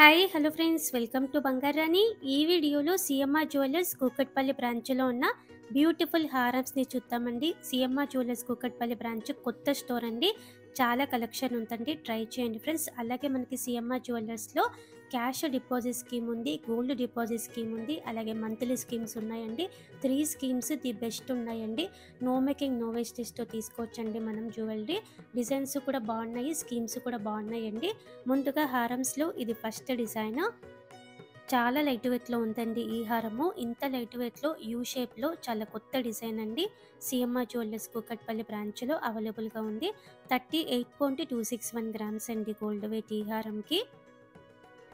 Hi hello friends, welcome to Bangarani. ఈ వీడియోలో CMR jewellers Kukatpally బ్రాంచ్లో ఉన్న బ్యూటిఫుల్ హారమ్స్ని చూద్దామండి. సిఎంఆర్ జ్యువెలర్స్ కూకట్పల్లి బ్రాంచ్ కొత్త స్టోర్ అండి. చాలా కలెక్షన్ ఉందండి, ట్రై చేయండి ఫ్రెండ్స్. అలాగే మనకి సిఎంఆర్ జ్యువెలర్స్లో క్యాష్ డిపాజిట్ స్కీమ్ ఉంది, గోల్డ్ డిపాజిట్ స్కీమ్ ఉంది, అలాగే మంత్లీ స్కీమ్స్ ఉన్నాయండి. 3 స్కీమ్స్ ది బెస్ట్ ఉన్నాయండి. నో మేకింగ్ నో వేస్టేజ్తో తీసుకోవచ్చండి మనం జ్యువెలరీ. డిజైన్స్ కూడా బాగున్నాయి, స్కీమ్స్ కూడా బాగున్నాయండి. ముందుగా హారమ్స్లో ఇది ఫస్ట్ డిజైన్. చాలా లైట్ వెయిట్లో ఉందండి ఈ హారము. ఇంత లైట్ వెయిట్లో యూ షేప్లో చాలా కొత్త డిజైన్ అండి. సిఎంఆర్ జ్యువెలర్స్ కూకట్పల్లి బ్రాంచ్లో అవైలబుల్గా ఉంది. 38.261 గ్రామ్స్ అండి గోల్డ్ వెయిట్ ఈ హారంకి.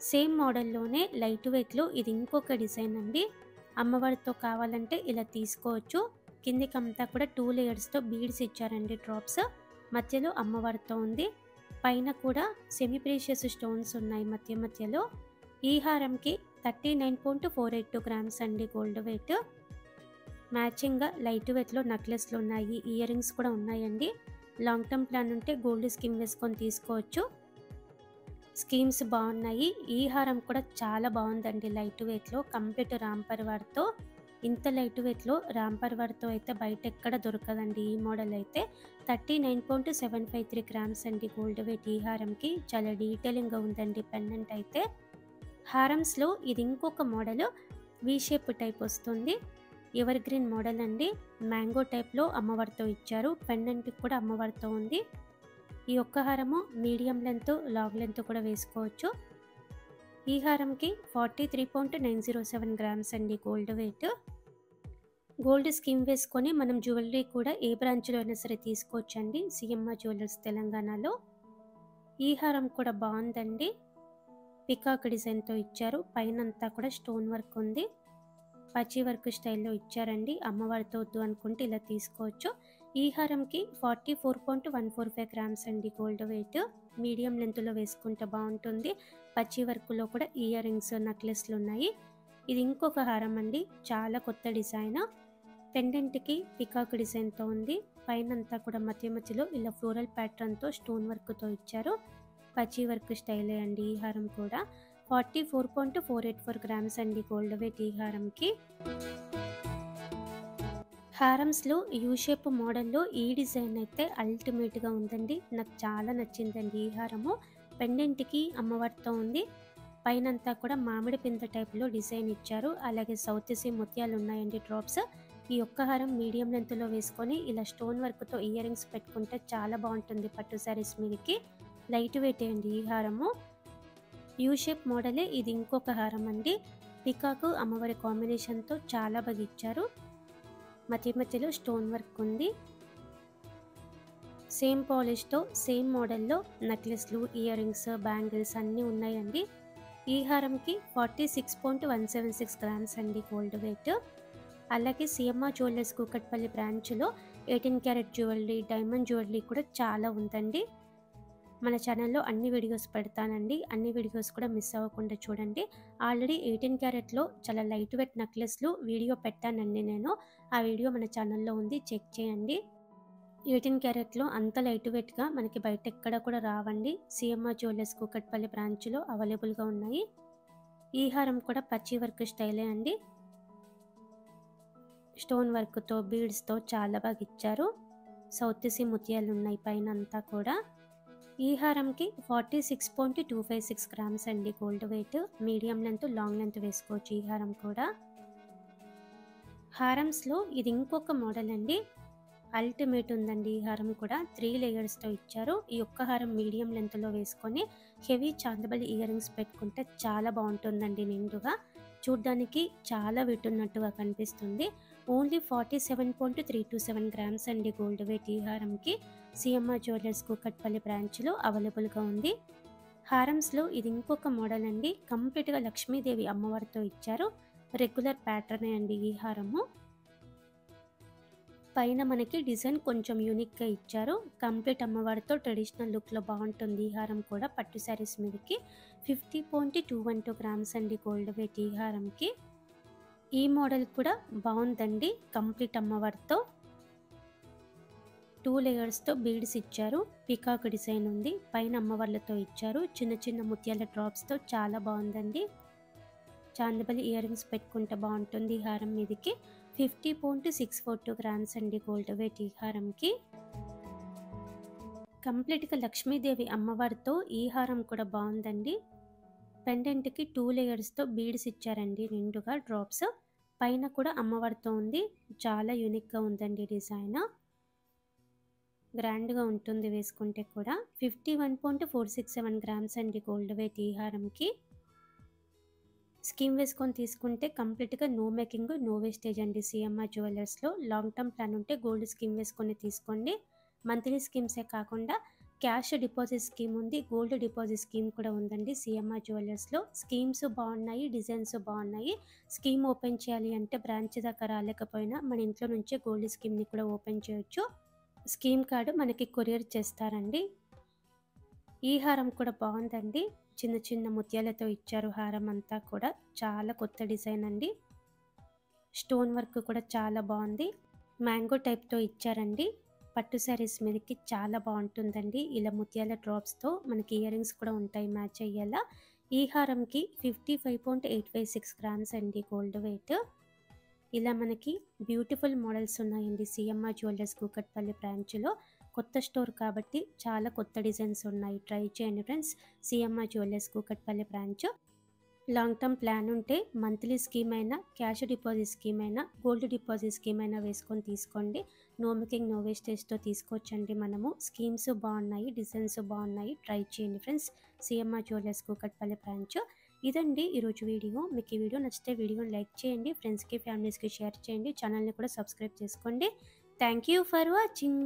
సేమ్ మోడల్లోనే లైట్ వెయిట్లో ఇది ఇంకొక డిజైన్ అండి. అమ్మవారితో కావాలంటే ఇలా తీసుకోవచ్చు. కిందికంతా కూడా 2 లేయర్స్తో బీడ్స్ ఇచ్చారండి, డ్రాప్స్. మధ్యలో అమ్మవారితో ఉంది. పైన కూడా సెమీ ప్రీషియస్ స్టోన్స్ ఉన్నాయి మధ్య మధ్యలో. ఈ హారంకి 39.482 గ్రామ్స్ అండి గోల్డ్ వెయిట్. మ్యాచింగ్గా లైట్ వెయిట్లో నెక్లెస్లు ఉన్నాయి, ఇయర్ రింగ్స్ కూడా ఉన్నాయండి. లాంగ్ టర్మ్ ప్లాన్ ఉంటే గోల్డ్ స్కీమ్ వేసుకొని తీసుకోవచ్చు. స్కీమ్స్ బాగున్నాయి. ఈ హారం కూడా చాలా బాగుందండి లైట్ వెయిట్లో. కంప్లీట్ రాంపర్వార్తో. ఇంత లైట్ వెయిట్లో రాంపర్వార్తో అయితే బయట ఎక్కడ దొరకదండి ఈ మోడల్ అయితే. 39.753 గ్రామ్స్ అండి గోల్డ్ వెయిట్ ఈ హారంకి. చాలా డీటెయిలింగ్గా ఉందండి పెండెంట్ అయితే. హారమ్స్లో ఇది ఇంకొక మోడల్, వీ షేప్ టైప్ వస్తుంది. ఎవర్ గ్రీన్ మోడల్ అండి. మ్యాంగో టైప్లో అమ్మవారితో ఇచ్చారు. పెండెంట్కి కూడా అమ్మవారితో ఉంది. ఈ ఒక్క హారము మీడియం లెంత్, లాంగ్ లెంత్ కూడా వేసుకోవచ్చు. ఈ హారంకి 43.907 గ్రామ్స్ అండి గోల్డ్ వెయిట్. గోల్డ్ స్కీమ్ వేసుకొని మనం జ్యువెలరీ కూడా ఏ బ్రాంచ్లో అయినా సరే తీసుకోవచ్చండి సిఎంఆర్ జ్యువెలర్స్ తెలంగాణలో. ఈ హారం కూడా బాగుందండి. పికాక్ డిజైన్తో ఇచ్చారు. పైనంతా కూడా స్టోన్ వర్క్ ఉంది. పచ్చి వర్క్ స్టైల్లో ఇచ్చారండి. అమ్మవారితో వద్దు అనుకుంటే ఇలా తీసుకోవచ్చు. ఈ హారంకి 44.145 గ్రామ్స్ అండి గోల్డ్ వెయిట్. మీడియం లెంత్లో వేసుకుంటే బాగుంటుంది. పచ్చి వర్క్లో కూడా ఇయర్ రింగ్స్, నెక్లెస్లు ఉన్నాయి. ఇది ఇంకొక హారం అండి, చాలా కొత్త డిజైన్. పెండెంట్కి పికాక్ డిజైన్తో ఉంది. పైనంతా కూడా మధ్య మధ్యలో ఇలా ఫ్లోరల్ ప్యాటర్న్తో స్టోన్ వర్క్తో ఇచ్చారు. పచ్చి వర్క్ స్టైలే అండి ఈ హారం కూడా. 44.484 గ్రామ్స్ అండి గోల్డ్ వెయిట్ ఈ హారంకి. హారమ్స్లో యూ షేప్ మోడల్లో ఈ డిజైన్ అయితే అల్టిమేట్గా ఉందండి. నాకు చాలా నచ్చిందండి ఈ హారము. పెండెంట్కి అమ్మవారితో ఉంది. పైనంతా కూడా మామిడి పింద టైప్లో డిజైన్ ఇచ్చారు. అలాగే సౌత్ సీ ముత్యాలు ఉన్నాయండి, డ్రాప్స్. ఈ ఒక్క హారం మీడియం లెంత్లో వేసుకొని ఇలా స్టోన్ వర్క్తో ఇయర్ రింగ్స్ పెట్టుకుంటే చాలా బాగుంటుంది పట్టు శారీస్ మీదకి. లైట్ వెయిట్ అండి ఈ హారము. యూ షేప్ మోడలే ఇది ఇంకొక హారం అండి. పికాకు అమ్మవారి కాంబినేషన్తో చాలా బాగా ఇచ్చారు. మధ్య మధ్యలో స్టోన్ వర్క్ ఉంది. సేమ్ పాలిష్తో సేమ్ మోడల్లో నెక్లెస్లు, ఇయర్ రింగ్స్, బ్యాంగిల్స్ అన్నీ ఉన్నాయండి. ఈ హారంకి 46.176 గ్రామ్స్ అండి గోల్డ్ వెయిట్. అలాగే సిఎంఆర్ జ్యువెలర్స్ కూకట్పల్లి బ్రాంచ్లో 18 క్యారెట్ జ్యువెలరీ, డైమండ్ జ్యువెలరీ కూడా చాలా ఉందండి. మన ఛానల్లో అన్ని వీడియోస్ పెడతానండి. అన్ని వీడియోస్ కూడా మిస్ అవ్వకుండా చూడండి. ఆల్రెడీ 18 క్యారెట్లో చాలా లైట్ వెయిట్ నెక్లెస్లు వీడియో పెట్టానండి నేను. ఆ వీడియో మన ఛానల్లో ఉంది, చెక్ చేయండి. 18 క్యారెట్లో అంత లైట్ వెయిట్గా మనకి బయట ఎక్కడ కూడా రావండి. సిఎంఆర్ జ్యువెలర్స్ కూకట్పల్లి బ్రాంచ్లో అవైలబుల్గా ఉన్నాయి. ఈ హారం కూడా పచ్చి వర్క్ స్టైలే అండి. స్టోన్ వర్క్తో, బీడ్స్తో చాలా బాగా ఇచ్చారు. సౌత్ సీ ముత్యాలు ఉన్నాయి పైన అంతా కూడా. ఈ హారంకి 46.256 గ్రామ్స్ అండి gold weight. Medium length, long length వేసుకోవచ్చు ఈ హారం కూడా. హారమ్స్లో ఇది ఇంకొక మోడల్ అండి. అల్టిమేట్ ఉందండి ఈ హారం కూడా. 3 లేయర్స్తో ఇచ్చారు. ఈ ఒక్క హారం మీడియం లెంత్లో వేసుకొని హెవీ చాందబలి ఇయర్ రింగ్స్ పెట్టుకుంటే చాలా బాగుంటుందండి. నిండుగా చూడ్డానికి చాలా వెయిట్ ఉన్నట్టుగా కనిపిస్తుంది. ఓన్లీ 47.327 గ్రామ్స్ అండి గోల్డ్ వెయిట్ ఈ హారంకి. సిఎంఆర్ జ్యువెలర్స్ కూకట్పల్లి బ్రాంచ్లో అవైలబుల్గా ఉంది. హారమ్స్లో ఇది ఇంకొక మోడల్ అండి. కంప్లీట్గా లక్ష్మీదేవి అమ్మవారితో ఇచ్చారు. రెగ్యులర్ ప్యాటర్నే అండి ఈ హారము. పైన మనకి డిజైన్ కొంచెం యూనిక్గా ఇచ్చారు. కంప్లీట్ అమ్మవారితో ట్రెడిషనల్ లుక్లో బాగుంటుంది ఈ హారం కూడా పట్టు శారీస్ మీదకి. 50.212 గ్రామ్స్ అండి గోల్డ్ వెయిట్ ఈ హారంకి. ఈ మోడల్ కూడా బాగుందండి, కంప్లీట్ అమ్మవారితో. 2 లేయర్స్తో బీడ్స్ ఇచ్చారు. పీకాక్ డిజైన్ ఉంది. పైన అమ్మవార్లతో ఇచ్చారు. చిన్న చిన్న ముత్యాల డ్రాప్స్తో చాలా బాగుందండి. చాందబలి ఇయర్ రింగ్స్ పెట్టుకుంటే బాగుంటుంది ఈ హారం మీదకి. 50.642 గ్రామ్స్ అండి గోల్డ్ వెయిట్ ఈ హారంకి. కంప్లీట్గా లక్ష్మీదేవి అమ్మవారితో ఈ హారం కూడా బాగుందండి. పెండెంట్కి 2 లేయర్స్తో బీడ్స్ ఇచ్చారండి నిండుగా డ్రాప్స్. పైన కూడా అమ్మవారితో ఉంది. చాలా యూనిక్గా ఉందండి డిజైన్. గ్రాండ్గా ఉంటుంది వేసుకుంటే కూడా. 51.467 గ్రామ్స్ అండి గోల్డ్ వెయిట్ ఈ హారంకి. స్కీమ్ వేసుకొని తీసుకుంటే కంప్లీట్గా నో మేకింగ్ నో వేస్టేజ్ అండి. సిఎంఆర్ జ్యువెలర్స్లో లాంగ్ టర్మ్ ప్లాన్ ఉంటే గోల్డ్ స్కీమ్ వేసుకొని తీసుకోండి. మంత్లీ స్కీమ్సే కాకుండా క్యాష్ డిపాజిట్ స్కీమ్ ఉంది, గోల్డ్ డిపాజిట్ స్కీమ్ కూడా ఉందండి సిఎంఆర్ జ్యువెలర్స్లో. స్కీమ్స్ బాగున్నాయి, డిజైన్స్ బాగున్నాయి. స్కీమ్ ఓపెన్ చేయాలి అంటే బ్రాంచ్ దాకా రాలేకపోయినా మన ఇంట్లో నుంచే గోల్డ్ స్కీమ్ని కూడా ఓపెన్ చేయొచ్చు. స్కీమ్ కార్డు మనకి కొరియర్ చేస్తారండి. ఈ హారం కూడా బాగుందండి. చిన్న చిన్న ముత్యాలతో ఇచ్చారు హారం అంతా కూడా. చాలా కొత్త డిజైన్ అండి. స్టోన్ వర్క్ కూడా చాలా బాగుంది. మ్యాంగో టైప్తో ఇచ్చారండి. పట్టు శారీస్ మీదకి చాలా బాగుంటుందండి. ఇలా ముత్యాల డ్రాప్స్తో మనకి ఇయర్ రింగ్స్ కూడా ఉంటాయి మ్యాచ్ అయ్యేలా. ఈ హారంకి 55.856 గ్రామ్స్ అండి గోల్డ్ వెయిట్. ఇలా మనకి బ్యూటిఫుల్ మోడల్స్ ఉన్నాయండి సిఎంఆర్ జ్యువెలర్స్ కూకట్పల్లి బ్రాంచ్లో. కొత్త స్టోర్ కాబట్టి చాలా కొత్త డిజైన్స్ ఉన్నాయి. ట్రై చేయండి friends. CMR jewellers Kukatpally branch. Long term plan ఉంటే మంత్లీ స్కీమ్ అయినా, క్యాష్ డిపాజిట్ స్కీమ్ అయినా, గోల్డ్ డిపాజిట్ స్కీమ్ అయినా వేసుకొని తీసుకోండి. నో మేకింగ్ నో వేస్టేజ్తో తీసుకోవచ్చండి మనము. స్కీమ్స్ బాగున్నాయి, డిజైన్స్ బాగున్నాయి. ట్రై చేయండి friends. CMR jewellers Kukatpally branch. ఇదండి ఈరోజు వీడియో. మీకు ఈ వీడియో నచ్చితే వీడియోని లైక్ చేయండి, ఫ్రెండ్స్కి ఫ్యామిలీస్కి షేర్ చేయండి, ఛానల్ని కూడా సబ్స్క్రైబ్ చేసుకోండి. Thank you for watching.